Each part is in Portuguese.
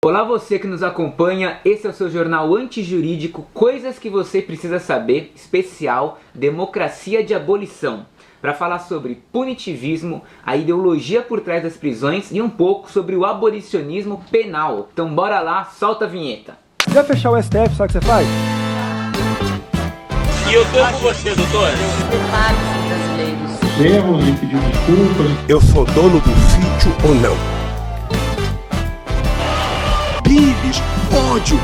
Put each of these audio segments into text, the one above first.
Olá você que nos acompanha, esse é o seu jornal antijurídico Coisas que você precisa saber, especial Democracia de Abolição, para falar sobre punitivismo, a ideologia por trás das prisões e um pouco sobre o abolicionismo penal. Então bora lá, solta a vinheta. Já fechar o STF, sabe o que você faz? E eu tô com você, doutor. Prepare-se, brasileiros. Erros e pedir desculpas. Eu sou dono do sítio ou não? Pires, ódio.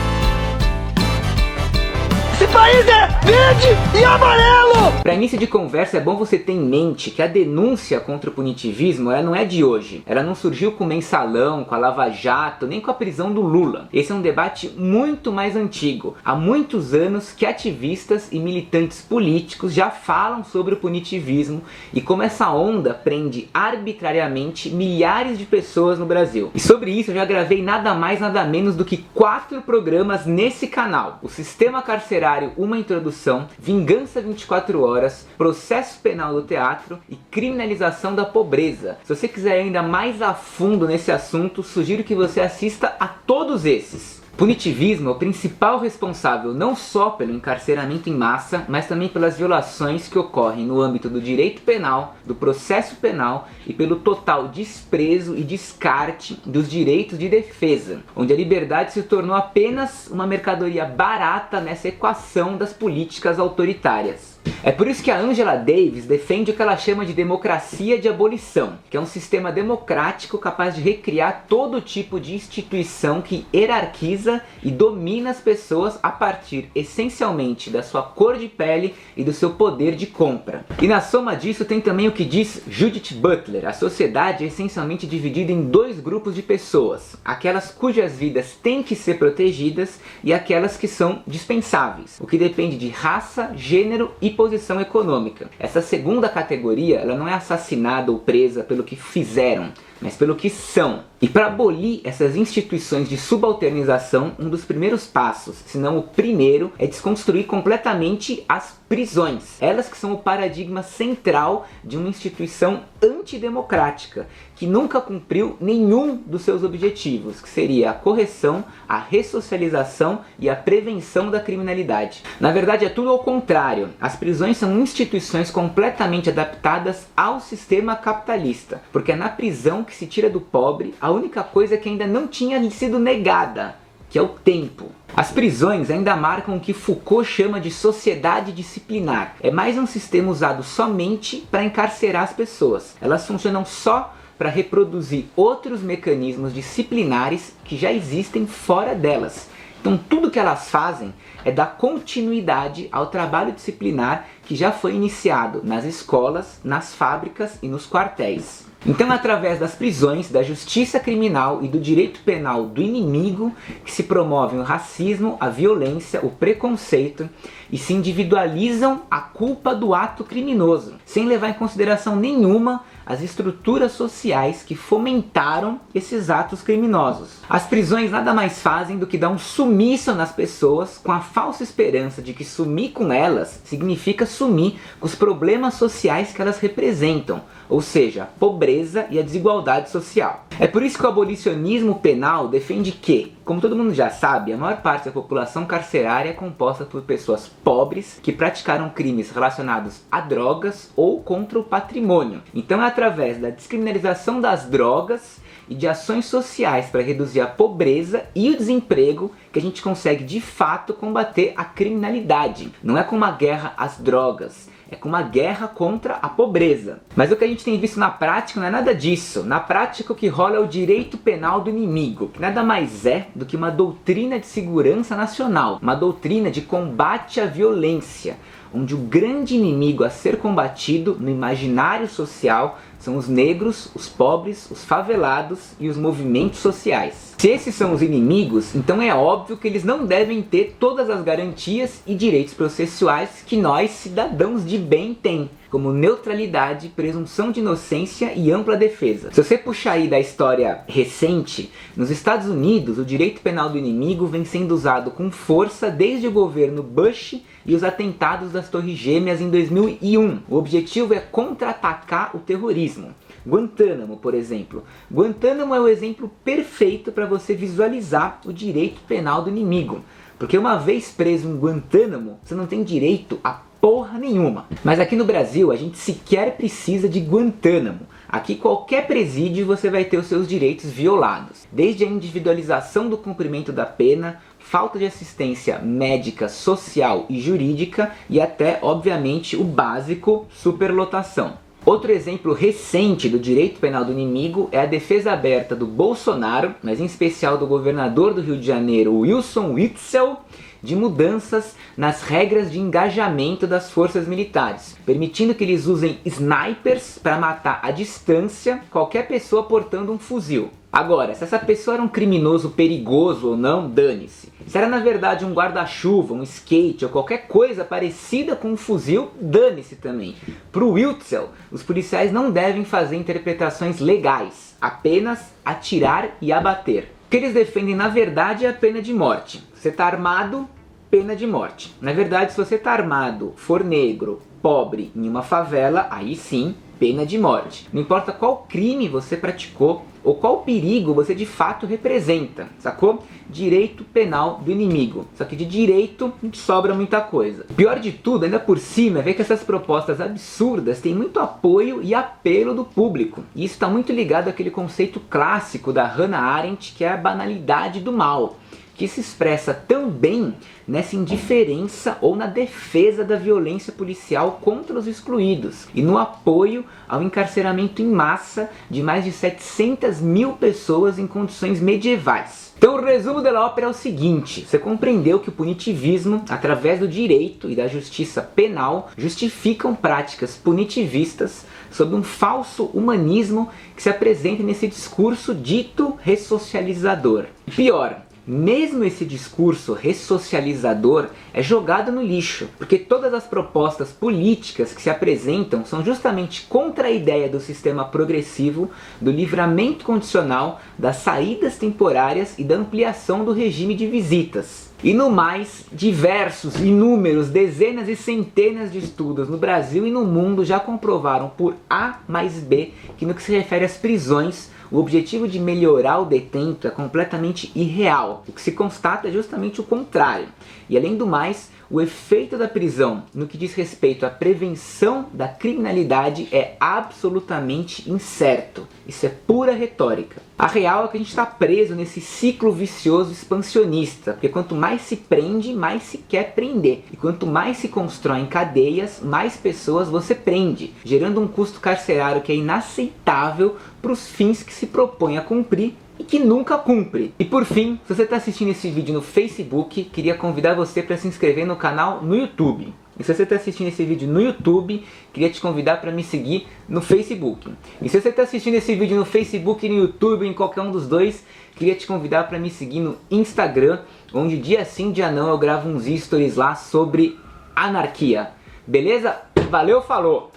Esse país é verde e amarelo! Para início de conversa é bom você ter em mente que a denúncia contra o punitivismo ela não é de hoje. Ela não surgiu com o Mensalão, com a Lava Jato, nem com a prisão do Lula. Esse é um debate muito mais antigo. Há muitos anos que ativistas e militantes políticos já falam sobre o punitivismo e como essa onda prende arbitrariamente milhares de pessoas no Brasil. E sobre isso eu já gravei nada mais nada menos do que 4 programas nesse canal. O Sistema Carcerário, uma introdução, Vingança 24 horas, Processo penal do teatro e Criminalização da pobreza. Se você quiser ir ainda mais a fundo nesse assunto, sugiro que você assista a todos esses. Punitivismo é o principal responsável não só pelo encarceramento em massa, mas também pelas violações que ocorrem no âmbito do direito penal, do processo penal e pelo total desprezo e descarte dos direitos de defesa, onde a liberdade se tornou apenas uma mercadoria barata nessa equação das políticas autoritárias. É por isso que a Angela Davis defende o que ela chama de democracia de abolição, que é um sistema democrático capaz de recriar todo tipo de instituição que hierarquiza e domina as pessoas a partir essencialmente da sua cor de pele e do seu poder de compra. E na soma disso tem também o que diz Judith Butler: a sociedade é essencialmente dividida em 2 grupos de pessoas, aquelas cujas vidas têm que ser protegidas e aquelas que são dispensáveis, o que depende de raça, gênero e posição econômica. Essa segunda categoria ela não é assassinada ou presa pelo que fizeram, mas pelo que são. E para abolir essas instituições de subalternização, um dos primeiros passos, se não o primeiro, é desconstruir completamente as prisões. Elas que são o paradigma central de uma instituição antidemocrática, que nunca cumpriu nenhum dos seus objetivos, que seria a correção, a ressocialização e a prevenção da criminalidade. Na verdade é tudo ao contrário. As prisões são instituições completamente adaptadas ao sistema capitalista, porque é na prisão que se tira do pobre a única coisa que ainda não tinha sido negada, que é o tempo. As prisões ainda marcam o que Foucault chama de sociedade disciplinar. É mais um sistema usado somente para encarcerar as pessoas. Elas funcionam só para reproduzir outros mecanismos disciplinares que já existem fora delas. Então tudo que elas fazem é dar continuidade ao trabalho disciplinar que já foi iniciado nas escolas, nas fábricas e nos quartéis. Então é através das prisões, da justiça criminal e do direito penal do inimigo que se promovem o racismo, a violência, o preconceito e se individualizam a culpa do ato criminoso, sem levar em consideração nenhuma as estruturas sociais que fomentaram esses atos criminosos. As prisões nada mais fazem do que dar um sumiço nas pessoas com a falsa esperança de que sumir com elas significa sumir com os problemas sociais que elas representam, ou seja, a pobreza e a desigualdade social. É por isso que o abolicionismo penal defende que, como todo mundo já sabe, a maior parte da população carcerária é composta por pessoas pobres que praticaram crimes relacionados a drogas ou contra o patrimônio. Então é através da descriminalização das drogas e de ações sociais para reduzir a pobreza e o desemprego que a gente consegue de fato combater a criminalidade. Não é com uma guerra às drogas, é com uma guerra contra a pobreza. Mas o que a gente tem visto na prática não é nada disso. Na prática o que rola é o direito penal do inimigo, que nada mais é do que uma doutrina de segurança nacional, uma doutrina de combate à violência, onde o grande inimigo a ser combatido no imaginário social são os negros, os pobres, os favelados e os movimentos sociais. Se esses são os inimigos, então é óbvio que eles não devem ter todas as garantias e direitos processuais que nós, cidadãos de bem, tem, como neutralidade, presunção de inocência e ampla defesa. Se você puxar aí da história recente, nos Estados Unidos o direito penal do inimigo vem sendo usado com força desde o governo Bush e os atentados das Torres Gêmeas em 2001. O objetivo é contra-atacar o terrorismo. Guantánamo, por exemplo. Guantánamo é o exemplo perfeito para você visualizar o direito penal do inimigo. Porque uma vez preso em Guantánamo, você não tem direito a porra nenhuma. Mas aqui no Brasil a gente sequer precisa de Guantánamo. Aqui qualquer presídio você vai ter os seus direitos violados. Desde a individualização do cumprimento da pena, falta de assistência médica, social e jurídica e até, obviamente, o básico, superlotação. Outro exemplo recente do direito penal do inimigo é a defesa aberta do Bolsonaro, mas em especial do governador do Rio de Janeiro, Wilson Witzel, de mudanças nas regras de engajamento das forças militares, permitindo que eles usem snipers para matar à distância qualquer pessoa portando um fuzil. Agora, se essa pessoa era um criminoso perigoso ou não, dane-se. Se era na verdade um guarda-chuva, um skate ou qualquer coisa parecida com um fuzil, dane-se também. Pro Witzel, os policiais não devem fazer interpretações legais, apenas atirar e abater. O que eles defendem na verdade é a pena de morte. Você tá armado, pena de morte. Na verdade, se você tá armado, for negro, pobre, em uma favela, aí sim, pena de morte. Não importa qual crime você praticou ou qual perigo você de fato representa, sacou? Direito penal do inimigo. Só que de direito não sobra muita coisa. Pior de tudo, ainda por cima, é ver que essas propostas absurdas têm muito apoio e apelo do público. E isso está muito ligado àquele conceito clássico da Hannah Arendt, que é a banalidade do mal, que se expressa tão bem nessa indiferença ou na defesa da violência policial contra os excluídos e no apoio ao encarceramento em massa de mais de 700 mil pessoas em condições medievais. Então o resumo da ópera é o seguinte: você compreendeu que o punitivismo, através do direito e da justiça penal, justificam práticas punitivistas sob um falso humanismo que se apresenta nesse discurso dito ressocializador. Pior, mesmo esse discurso ressocializador é jogado no lixo, porque todas as propostas políticas que se apresentam são justamente contra a ideia do sistema progressivo, do livramento condicional, das saídas temporárias e da ampliação do regime de visitas. E no mais, diversos, inúmeros, dezenas e centenas de estudos no Brasil e no mundo já comprovaram por A mais B que no que se refere às prisões, o objetivo de melhorar o detento é completamente irreal. O que se constata é justamente o contrário. E além do mais, o efeito da prisão no que diz respeito à prevenção da criminalidade é absolutamente incerto. Isso é pura retórica. A real é que a gente está preso nesse ciclo vicioso expansionista, porque quanto mais se prende, mais se quer prender. E quanto mais se constroem cadeias, mais pessoas você prende, gerando um custo carcerário que é inaceitável para os fins que se propõe a cumprir e que nunca cumpre. E por fim, se você está assistindo esse vídeo no Facebook, queria convidar você para se inscrever no canal no YouTube. E se você está assistindo esse vídeo no YouTube, queria te convidar para me seguir no Facebook. E se você está assistindo esse vídeo no Facebook, no YouTube, em qualquer um dos dois, queria te convidar para me seguir no Instagram, onde dia sim, dia não, eu gravo uns stories lá sobre anarquia. Beleza? Valeu, falou!